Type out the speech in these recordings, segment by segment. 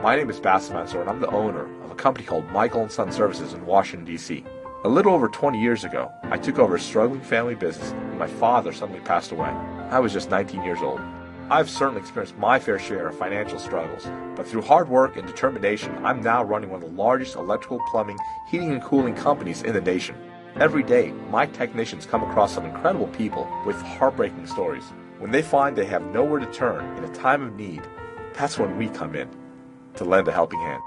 My name is Bassem Mansour, and I'm the owner of a company called Michael & Son Services in Washington, D.C. A little over 20 years ago, I took over a struggling family business when my father suddenly passed away. I was just 19 years old. I've certainly experienced my fair share of financial struggles, but through hard work and determination, I'm now running one of the largest electrical, plumbing, heating, and cooling companies in the nation. Every day, my technicians come across some incredible people with heartbreaking stories. When they find they have nowhere to turn in a time of need, that's when we come in to lend a helping hand.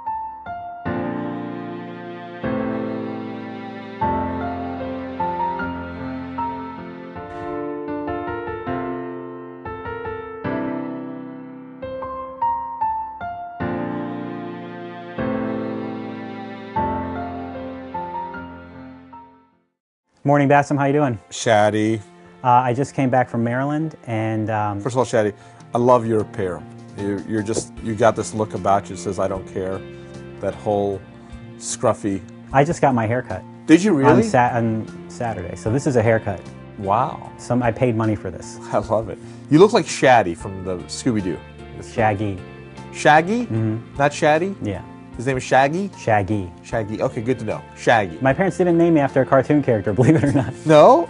Morning, Bassem. How you doing? Shadi. I just came back from Maryland, and First of all, Shadi, I love your apparel. You got this look about you that says, I don't care. That whole scruffy. I just got my hair cut. Did you really? On Saturday. So this is a haircut. Wow. I paid money for this. I love it. You look like Shadi from the Scooby-Doo. Shaggy. Shaggy? Mm-hmm. Not Shadi? Yeah. His name is Shaggy? Shaggy. Shaggy. Okay, good to know. Shaggy. My parents didn't name me after a cartoon character, believe it or not. No?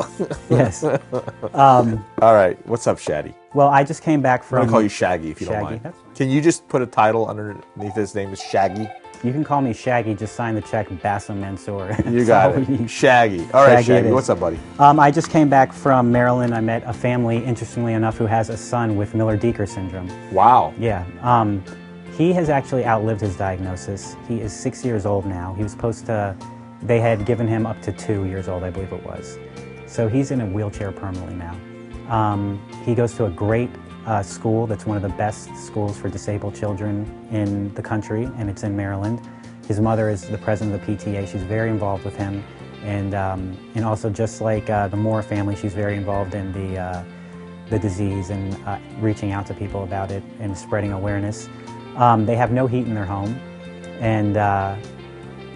Yes. All right. What's up, Shadi? Well, I just came back from... I'm going to call you Shaggy if you don't Shaggy. mind. That's fine. Can you just put a title underneath his name is Shaggy? You can call me Shaggy. Just sign the check, Bassem Mansour. You got it. Shaggy. All right, Shaggy. What's up, buddy? I just came back from Maryland. I met a family, interestingly enough, who has a son with Miller Dieker syndrome. Wow. Yeah. He has actually outlived his diagnosis. He is 6 years old now. He was supposed to, they had given him up to 2 years old, I believe it was. So he's in a wheelchair permanently now. He goes to a great school that's one of the best schools for disabled children in the country, and it's in Maryland. His mother is the president of the PTA. She's very involved with him. And also, just like the Moore family, she's very involved in the disease and reaching out to people about it and spreading awareness. They have no heat in their home, and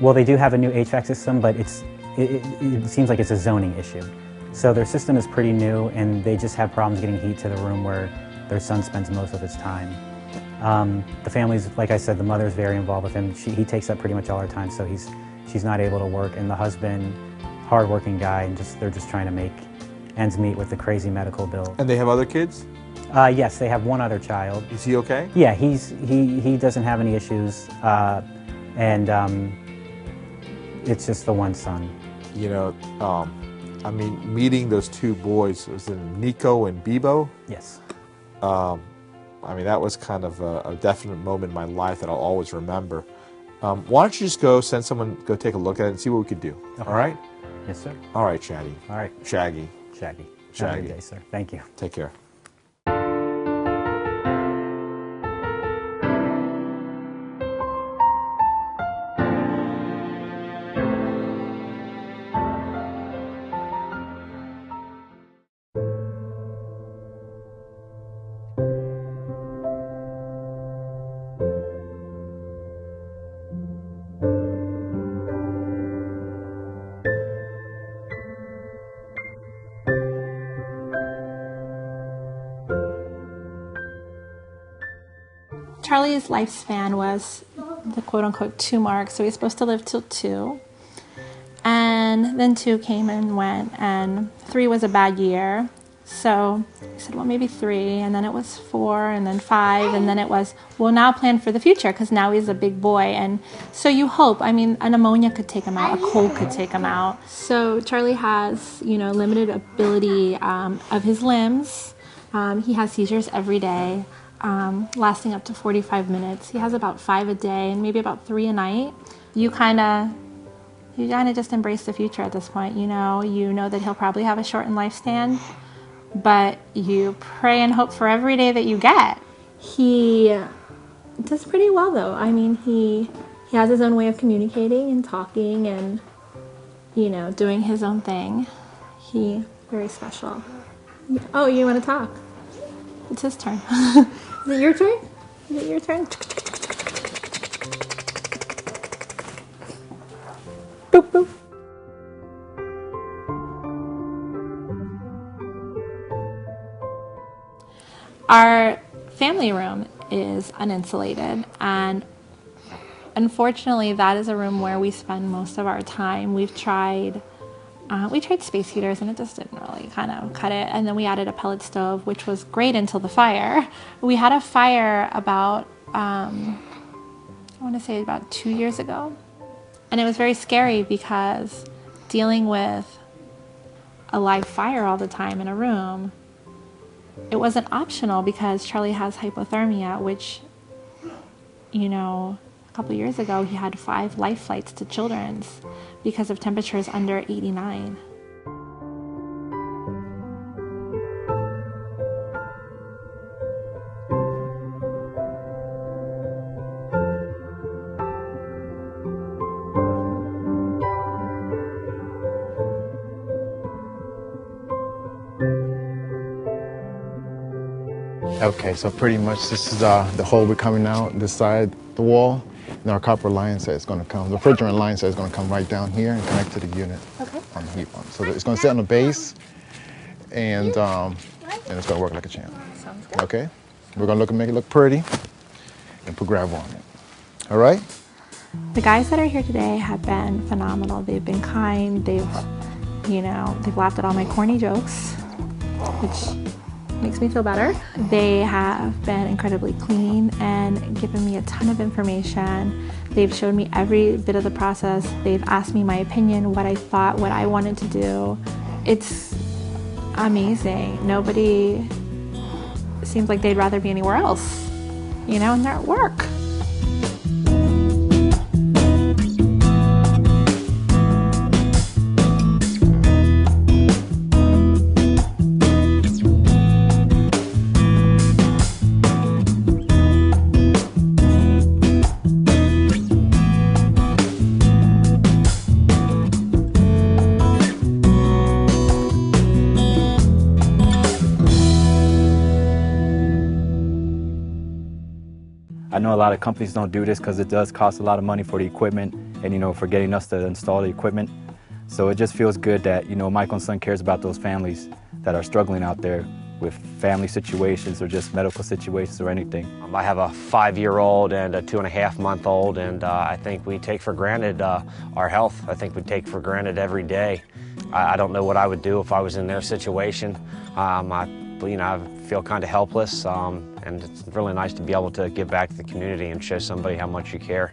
well, they do have a new HVAC system, but it seems like it's a zoning issue. So their system is pretty new, and they just have problems getting heat to the room where their son spends most of his time. The family's, like I said, the mother's very involved with him. He takes up pretty much all her time, so she's not able to work, and the husband, hardworking guy, and they're just trying to make ends meet with the crazy medical bill. And they have other kids? Yes, they have one other child. Is he okay? Yeah, he doesn't have any issues, and it's just the one son. You know, I mean, meeting those two boys, was it Nico and Bebo? Yes. I mean, that was kind of a definite moment in my life that I'll always remember. Why don't you just send someone, go take a look at it and see what we could do, Okay. all right? Yes, sir. All right, Shadi. All right. Shaggy. Shaggy. Shaggy. Have a good day, sir. Thank you. Take care. Charlie's lifespan was the quote-unquote 2 mark, so he's supposed to live till 2. And then 2 came and went, and 3 was a bad year. So I said, well, maybe 3, and then it was 4, and then 5, and then it was, well, now plan for the future, because now he's a big boy. And so you hope, I mean, a pneumonia could take him out, a cold could take him out. So Charlie has, limited ability of his limbs. He has seizures every day. Lasting up to 45 minutes. He has about 5 a day and maybe about 3 a night. You kind of just embrace the future at this point. You know that he'll probably have a shortened lifespan, but you pray and hope for every day that you get. He does pretty well, though. I mean, he has his own way of communicating and talking and, doing his own thing. Very special. Oh, you want to talk? It's his turn. Is it your turn? Is it your turn? Boop, boop. Our family room is uninsulated, and Unfortunately, that is a room where we spend most of our time. We tried space heaters and it just didn't really kind of cut it. And then we added a pellet stove, which was great until the fire. We had a fire about, I want to say about 2 years ago. And it was very scary because dealing with a live fire all the time in a room, it wasn't optional because Charlie has hypothermia, which, you know, a couple years ago he had 5 life flights to Children's because of temperatures under 89. Okay, so pretty much this is the hole we're coming out this side the wall, and our copper line set is going to come. The refrigerant line set is going to come right down here and connect to the unit on the heat pump. So it's going to sit on the base, and it's going to work like a champ. Sounds good. Okay, we're going to make it look pretty, and put gravel on it. All right. The guys that are here today have been phenomenal. They've been kind. They've laughed at all my corny jokes, which makes me feel better. They have been incredibly clean and given me a ton of information. They've showed me every bit of the process. They've asked me my opinion, what I thought, what I wanted to do. It's amazing. Nobody seems like they'd rather be anywhere else, and they're at work. I know a lot of companies don't do this because it does cost a lot of money for the equipment and, for getting us to install the equipment. So it just feels good that, Michael and Son cares about those families that are struggling out there with family situations or just medical situations or anything. I have a 5-year-old and a 2.5-month-old, and I think we take for granted our health. I think we take for granted every day. I don't know what I would do if I was in their situation. I feel kind of helpless, and it's really nice to be able to give back to the community and show somebody how much you care.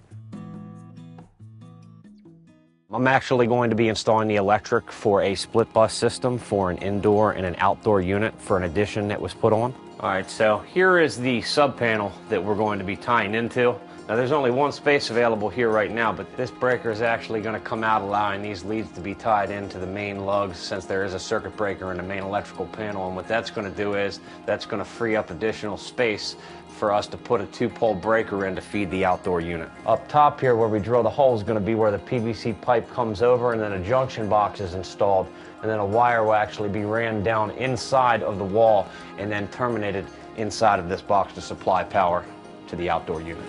I'm actually going to be installing the electric for a split bus system for an indoor and an outdoor unit for an addition that was put on. All right, so here is the sub panel that we're going to be tying into. Now there's only one space available here right now, but this breaker is actually going to come out allowing these leads to be tied into the main lugs since there is a circuit breaker in the main electrical panel. And what that's going to do is that's going to free up additional space for us to put a 2-pole breaker in to feed the outdoor unit. Up top here where we drill the hole is going to be where the PVC pipe comes over, and then a junction box is installed, and then a wire will actually be ran down inside of the wall and then terminated inside of this box to supply power to the outdoor unit.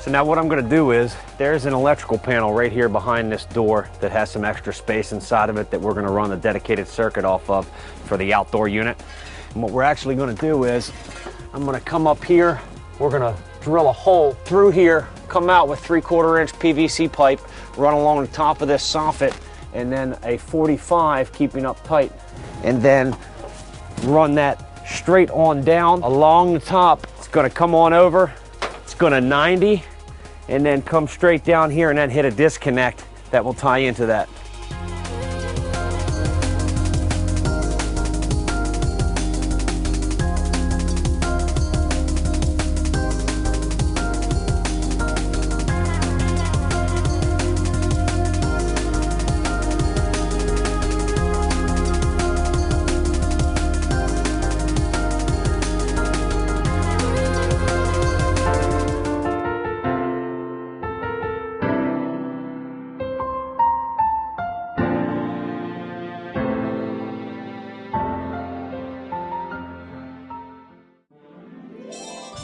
So now what I'm going to do is, there's an electrical panel right here behind this door that has some extra space inside of it that we're going to run the dedicated circuit off of for the outdoor unit. And what we're actually going to do is, I'm going to come up here, we're going to drill a hole through here, come out with 3/4 inch PVC pipe, run along the top of this soffit, and then a 45 keeping up tight, and then run that straight on down along the top. It's going to come on over, it's going to 90, and then come straight down here and then hit a disconnect that will tie into that.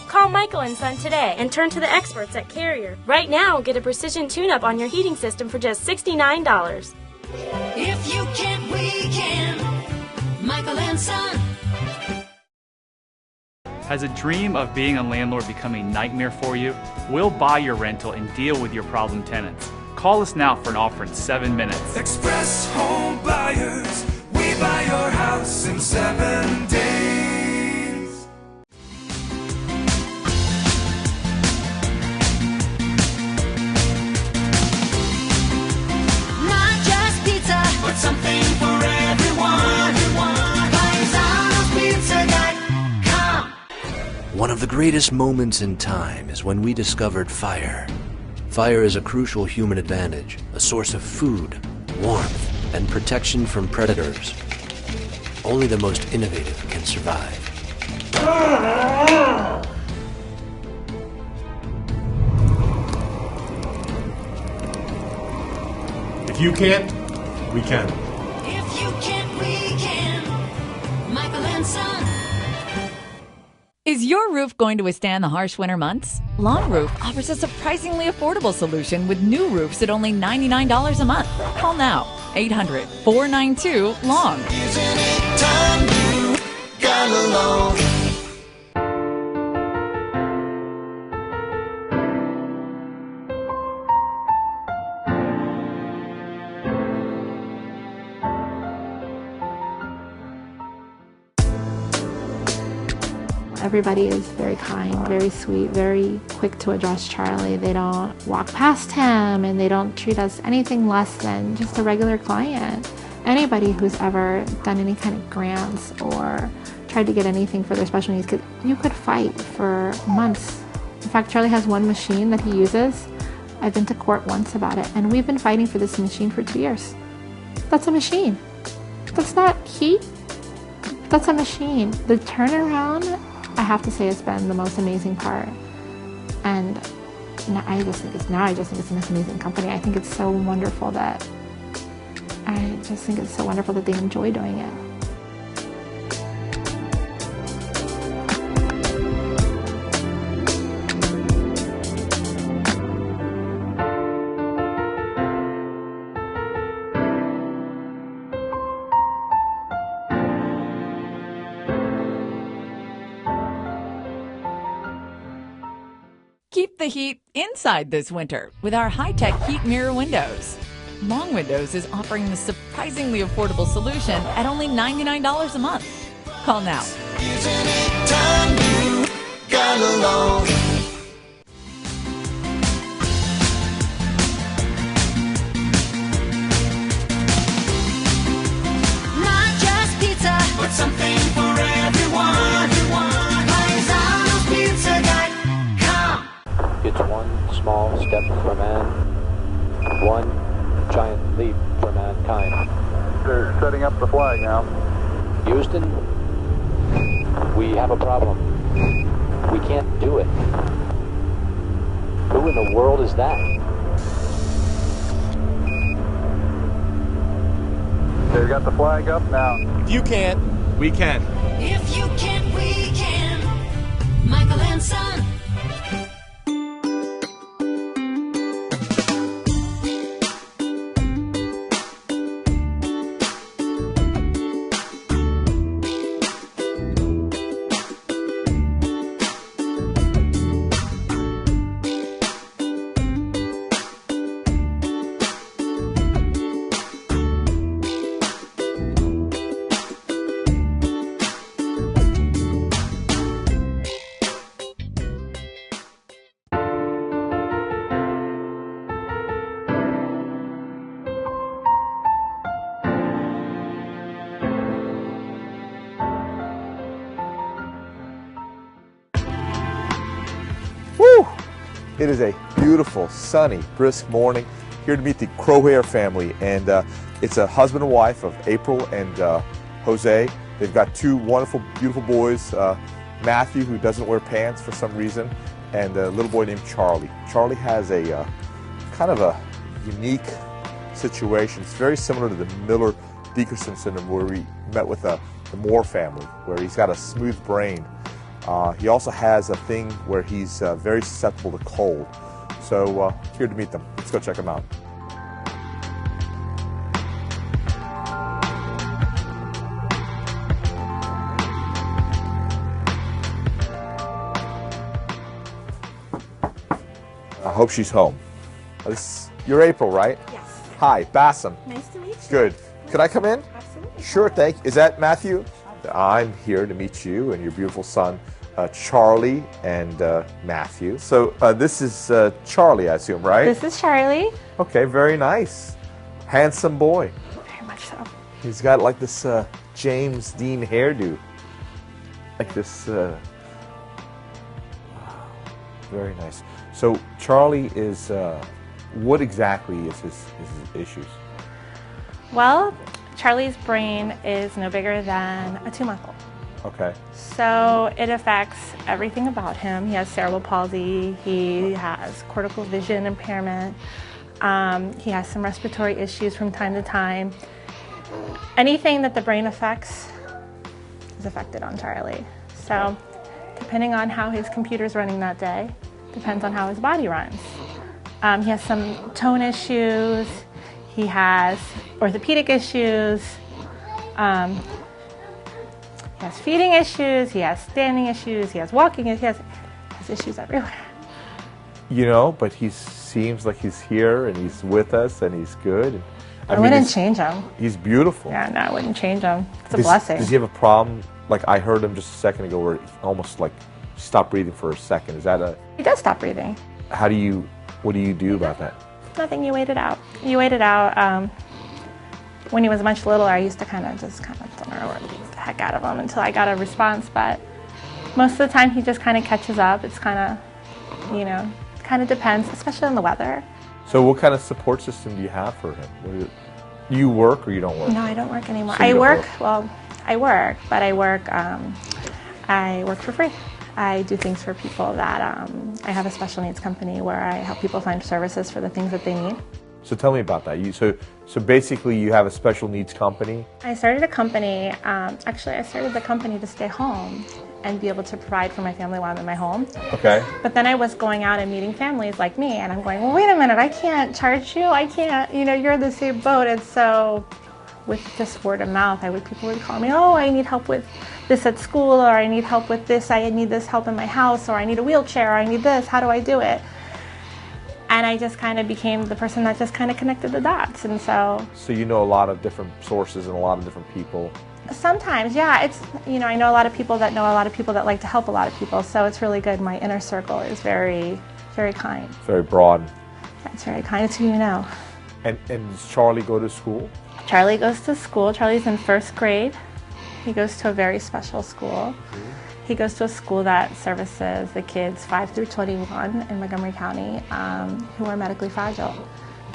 Call Michael and Son today and turn to the experts at Carrier. Right now, get a precision tune-up on your heating system for just $69. If you can't, we can. Michael and Son. Has a dream of being a landlord become a nightmare for you? We'll buy your rental and deal with your problem tenants. Call us now for an offer in 7 minutes. Express Home Buyers. We buy your house in 7 days. Not just pizza, but something for everyone. PaisanosPizza.com. One of the greatest moments in time is when we discovered fire. Fire is a crucial human advantage, a source of food, warmth, and protection from predators. Only the most innovative can survive. If you can't, we can. If you can't, we can. Michael and Son. Is your roof going to withstand the harsh winter months? Long Roof offers a surprisingly affordable solution with new roofs at only $99 a month. Call now, 800-492-LONG. Isn't it time you got along? Everybody is very kind, very sweet, very quick to address Charlie. They don't walk past him and they don't treat us anything less than just a regular client. Anybody who's ever done any kind of grants or tried to get anything for their special needs kids, you could fight for months. In fact, Charlie has one machine that he uses. I've been to court once about it, and we've been fighting for this machine for 2 years. That's a machine. That's not heat. That's a machine. The turnaround, I have to say, has been the most amazing part. And now I just think it's an amazing company. I think it's so wonderful that they enjoy doing it. Keep the heat inside this winter with our high-tech heat mirror windows. Long Windows is offering the surprisingly affordable solution at only $99 a month. Call now. Isn't it time you got along? Not just pizza, but something for everyone. PaisanosPizza.com. It's one small step for man, one giant leap for mankind. They're setting up the flag now. Houston, we have a problem. We can't do it. Who in the world is that? They've got the flag up now. If you can't, we can. If you can't, we can. Michael and Son. Woo! It is a beautiful, sunny, brisk morning here to meet the Crohare family, and it's a husband and wife of April and Jose. They've got two wonderful, beautiful boys, Mathew, who doesn't wear pants for some reason, and a little boy named Charlie. Charlie has a kind of a unique situation. It's very similar to the Miller Dieker syndrome, where we met with the Moore family, where he's got a smooth brain. He also has a thing where he's very susceptible to cold. So here to meet them. Let's go check them out. hope she's home. You're April, right? Yes. Hi, Bassam. Nice to meet you. Good. Could I come in? Absolutely. Sure, thank you. Is that Mathew? I'm here to meet you and your beautiful son, Charlie and Mathew. So this is Charlie, I assume, right? This is Charlie. Okay, very nice. Handsome boy. Very much so. He's got like this James Dean hairdo. Like this, very nice. So Charlie is, what exactly is his issues? Well, Charlie's brain is no bigger than a 2-month-old. Okay. So it affects everything about him. He has cerebral palsy, he has cortical vision impairment, he has some respiratory issues from time to time. Anything that the brain affects is affected on Charlie. So depending on how his computer's running that day, depends on how his body runs. He has some tone issues, he has orthopedic issues, he has feeding issues, he has standing issues, he has walking issues, he has issues everywhere. You know, but he seems like he's here and he's with us and he's good. And, I wouldn't change him. He's beautiful. Yeah, no, I wouldn't change him. It's a blessing. Does he have a problem? Like I heard him just a second ago where he almost like stopped breathing for a second. Is that a... He does stop breathing. What do you do about that? Nothing, you wait it out. You wait it out. When he was much littler, I used to kind of the heck out of him until I got a response, but most of the time he just kind of catches up. It's kind of, you know, kind of depends, especially on the weather. So what kind of support system do you have for him? Do you work or you don't work? No, I don't work anymore. So I work, but I work for free. I do things for people that, I have a special needs company where I help people find services for the things that they need. So tell me about that. So basically you have a special needs company? I started a company, actually I started the company to stay home and be able to provide for my family while I'm in my home. Okay. But then I was going out and meeting families like me and I'm going, well, wait a minute, I can't charge you, I can't, you know, you're in the same boat. And so with just word of mouth, people would call me, oh, I need help with this at school, or I need help with this, I need this help in my house, or I need a wheelchair, or I need this, how do I do it? And I just kind of became the person that just kind of connected the dots, and so... So you know a lot of different sources and a lot of different people? Sometimes, yeah. It's, you know, I know a lot of people that know a lot of people that like to help a lot of people, so it's really good. My inner circle is very, very kind. Very broad. That's very kind. It's who you know. And does Charlie go to school? Charlie goes to school. Charlie's in 1st grade. He goes to a very special school. He goes to a school that services the kids 5 through 21 in Montgomery County who are medically fragile,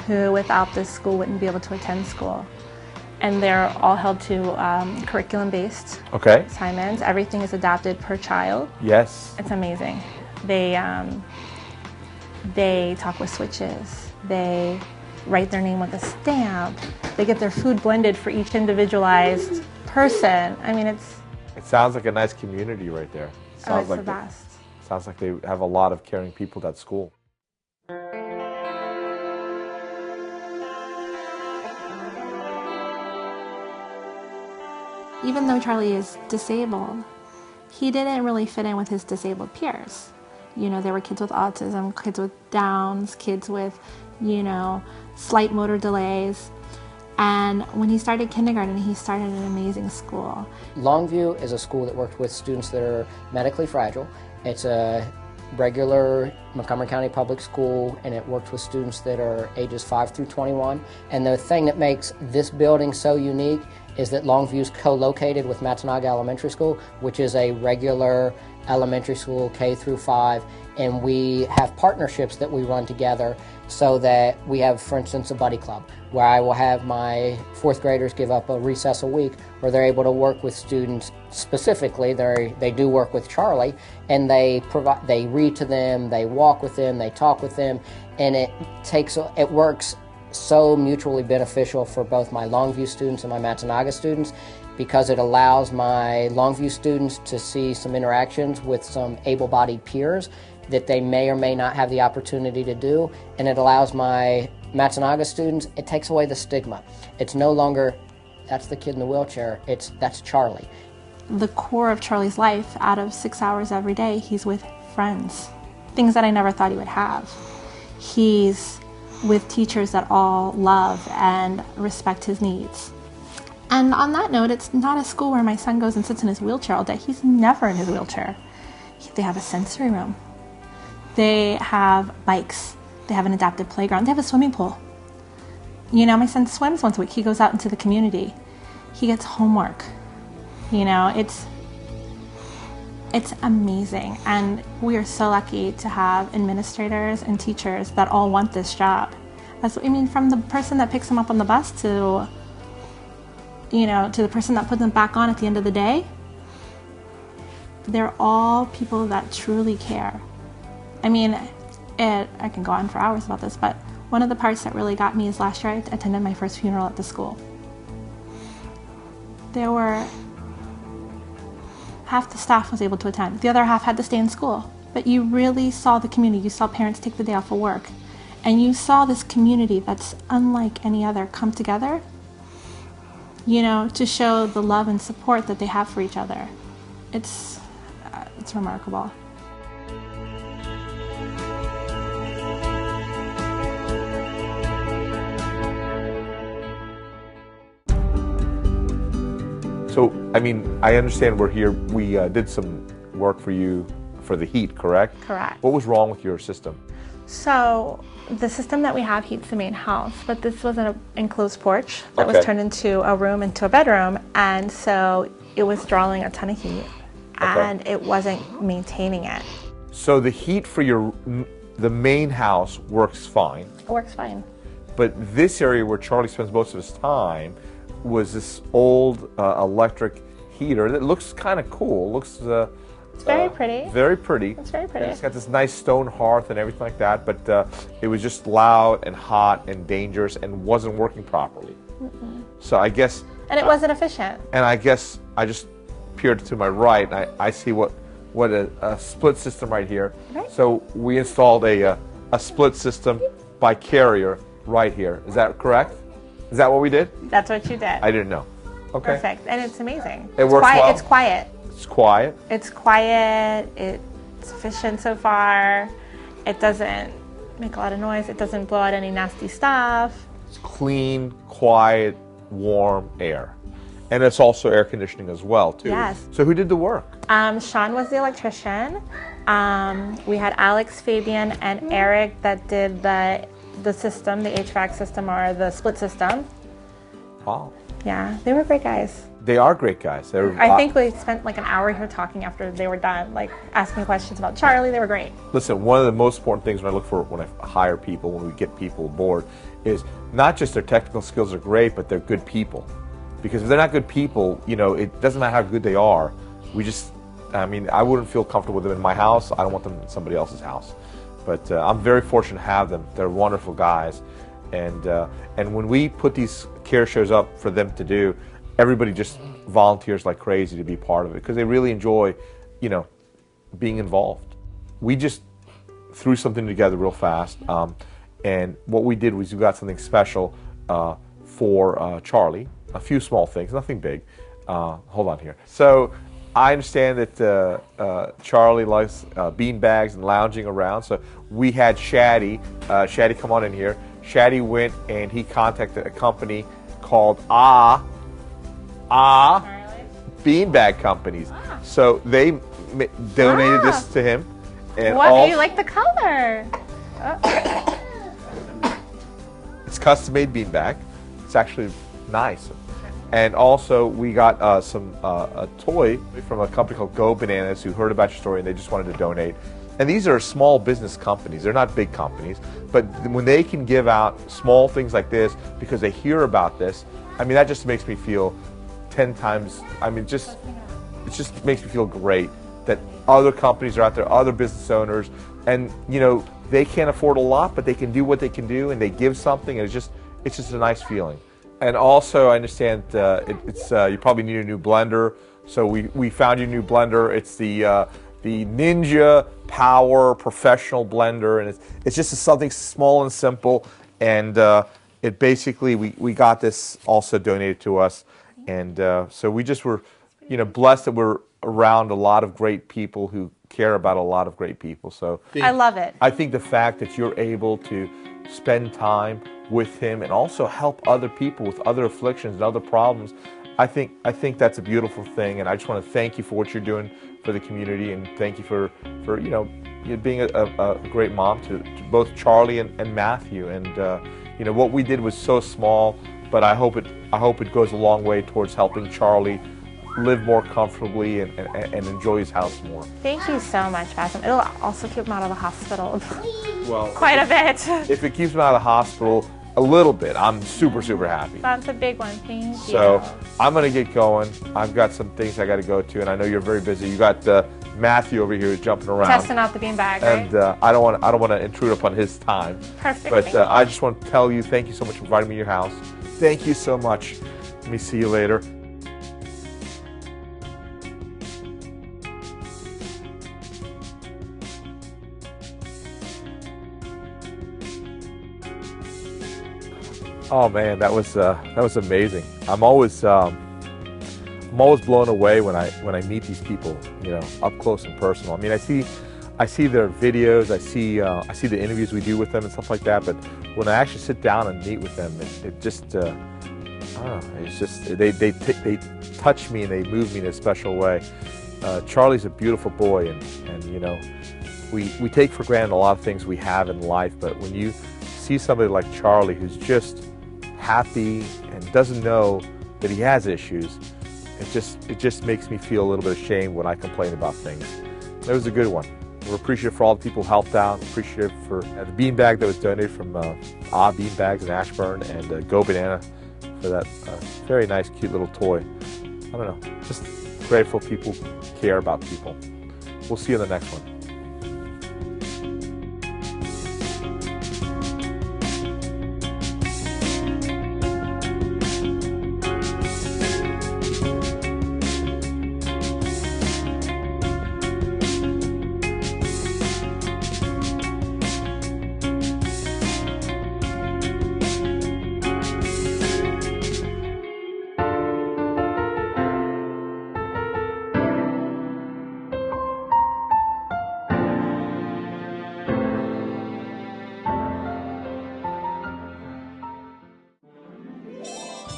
who without this school wouldn't be able to attend school. And they're all held to curriculum-based assignments. Everything is adapted per child. Yes. It's amazing. They talk with switches. They write their name with a stamp. They get their food blended for each individualized person. I mean, it's... It sounds like a nice community right there. It's the best. Sounds like they have a lot of caring people at school. Even though Charlie is disabled, he didn't really fit in with his disabled peers. You know, there were kids with autism, kids with Downs, kids with, you know, slight motor delays. And when he started kindergarten, he started an amazing school. Longview is a school that worked with students that are medically fragile. It's a regular Montgomery County public school, and it worked with students that are ages 5 through 21. And the thing that makes this building so unique is that Longview is co-located with Matanaga Elementary School, which is a regular elementary school K through 5, and we have partnerships that we run together so that we have, for instance, a buddy club where I will have my 4th graders give up a recess a week where they're able to work with students specifically. They do work with Charlie, and they read to them, they walk with them, they talk with them, and it works so mutually beneficial for both my Longview students and my Matanaga students, because it allows my Longview students to see some interactions with some able-bodied peers that they may or may not have the opportunity to do, and it allows my Matanaga students, it takes away the stigma. It's no longer, that's the kid in the wheelchair, that's Charlie. The core of Charlie's life, out of 6 hours every day, he's with friends. Things that I never thought he would have. He's with teachers that all love and respect his needs. And on that note, it's not a school where my son goes and sits in his wheelchair all day. He's never in his wheelchair. They have a sensory room. They have bikes. They have an adaptive playground. They have a swimming pool. You know, my son swims once a week. He goes out into the community. He gets homework. You know, it's amazing. And we are so lucky to have administrators and teachers that all want this job. From the person that picks them up on the bus to, you know, to the person that puts them back on at the end of the day. They're all people that truly care. I mean, I can go on for hours about this, but one of the parts that really got me is last year I attended my first funeral at the school. Half the staff was able to attend. The other half had to stay in school. But you really saw the community. You saw parents take the day off of work. And you saw this community that's unlike any other come together, you know, to show the love and support that they have for each other. It's remarkable. So, I mean, I understand we're here. We did some work for you for the heat, correct? Correct. What was wrong with your system? So, the system that we have heats the main house, but this was an enclosed porch that was turned into a room, into a bedroom, and so it was drawing a ton of heat, and it wasn't maintaining it. So the heat for the main house works fine. It works fine. But this area where Charlie spends most of his time was this old electric heater that looks kind of cool. Looks it's very pretty. Very pretty. It's very pretty. And it's got this nice stone hearth and everything like that, but it was just loud and hot and dangerous and wasn't working properly. So I guess... And it wasn't efficient. And I guess I just peered to my right, and I see what a split system right here. Right. So we installed a split system by Carrier right here. Is that correct? Is that what we did? That's what you did. I didn't know. Okay. Perfect. And it's amazing. It works well? It's quiet. It's quiet? It's quiet. It's efficient so far. It doesn't make a lot of noise. It doesn't blow out any nasty stuff. It's clean, quiet, warm air. And it's also air conditioning as well, too. Yes. So who did the work? Sean was the electrician. We had Alex, Fabian, and Eric that did the system, the HVAC system, or the split system. Wow. Yeah, they were great guys. They are great guys. I think we spent like an hour here talking after they were done, like asking questions about Charlie. They were great. Listen, one of the most important things when I hire people, when we get people aboard, is not just their technical skills are great, but they're good people. Because if they're not good people, you know, it doesn't matter how good they are. I wouldn't feel comfortable with them in my house. I don't want them in somebody else's house. But I'm very fortunate to have them. They're wonderful guys. And when we put these care shows up for them to do, everybody just volunteers like crazy to be part of it because they really enjoy, you know, being involved. We just threw something together real fast. And what we did was we got something special for Charlie. A few small things, nothing big. Hold on here. So I understand that Charlie likes bean bags and lounging around. So we had Shaddy. Shaddy, come on in here. Shaddy went and he contacted a company called Beanbag Companies. So they donated this to him. And what do you like the color? It's custom made beanbag. It's actually nice. And also we got a toy from a company called Go Bananas who heard about your story and they just wanted to donate. And these are small business companies. They're not big companies. But when they can give out small things like this because they hear about this, I mean, that just makes me feel 10 times, it just makes me feel great that other companies are out there, other business owners, and, you know, they can't afford a lot, but they can do what they can do and they give something, and it's just a nice feeling. And also, I understand you probably need a new blender. So we found your new blender. It's the Ninja Power Professional Blender, and it's just something small and simple. And it basically we got this also donated to us, and so we just were you know, blessed that we're around a lot of great people who care about a lot of great people. So I love it. I think the fact that you're able to spend time with him and also help other people with other afflictions and other problems, I think that's a beautiful thing. And I just want to thank you for what you're doing for the community, and thank you for you know, being a great mom to both Charlie and Matthew. And you know, what we did was so small, but I hope it goes a long way towards helping Charlie live more comfortably and enjoy his house more. Thank you so much, Mathew. It'll also keep him out of the hospital Well, quite a bit. If it keeps him out of the hospital a little bit, I'm super, super happy. That's a big one. Thank you. So I'm going to get going. I've got some things I got to go to, and I know you're very busy. You got Matthew over here who's jumping around. Testing out the beanbag, right? And I don't want to intrude upon his time. Perfect. But I just want to tell you, thank you so much for inviting me to your house. Thank you so much. Let me see you later. Oh man, that was amazing. I'm always blown away when I meet these people, you know, up close and personal. I mean, I see their videos, I see the interviews we do with them and stuff like that. But when I actually sit down and meet with them, it just I don't know, it's just they touch me and they move me in a special way. Charlie's a beautiful boy, and you know, we take for granted a lot of things we have in life, but when you see somebody like Charlie who's just happy and doesn't know that he has issues, it just makes me feel a little bit ashamed when I complain about things. It was a good one. We're appreciative for all the people who helped out, appreciative for the beanbag that was donated from Beanbags in Ashburn, and Go Banana for that very nice, cute little toy. I don't know, just grateful people care about people. We'll see you in the next one.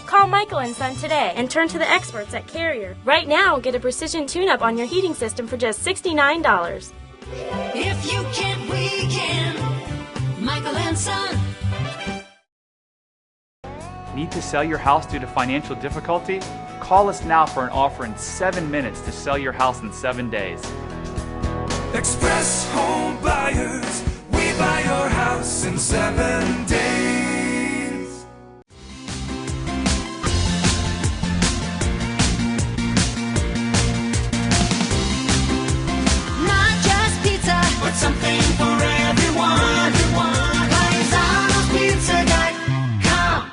Call Michael and Son today and turn to the experts at Carrier. Right now, get a precision tune-up on your heating system for just $69. If you can't, we can. Michael and Son. Need to sell your house due to financial difficulty? Call us now for an offer in 7 minutes to sell your house in 7 days. Express Home Buyers.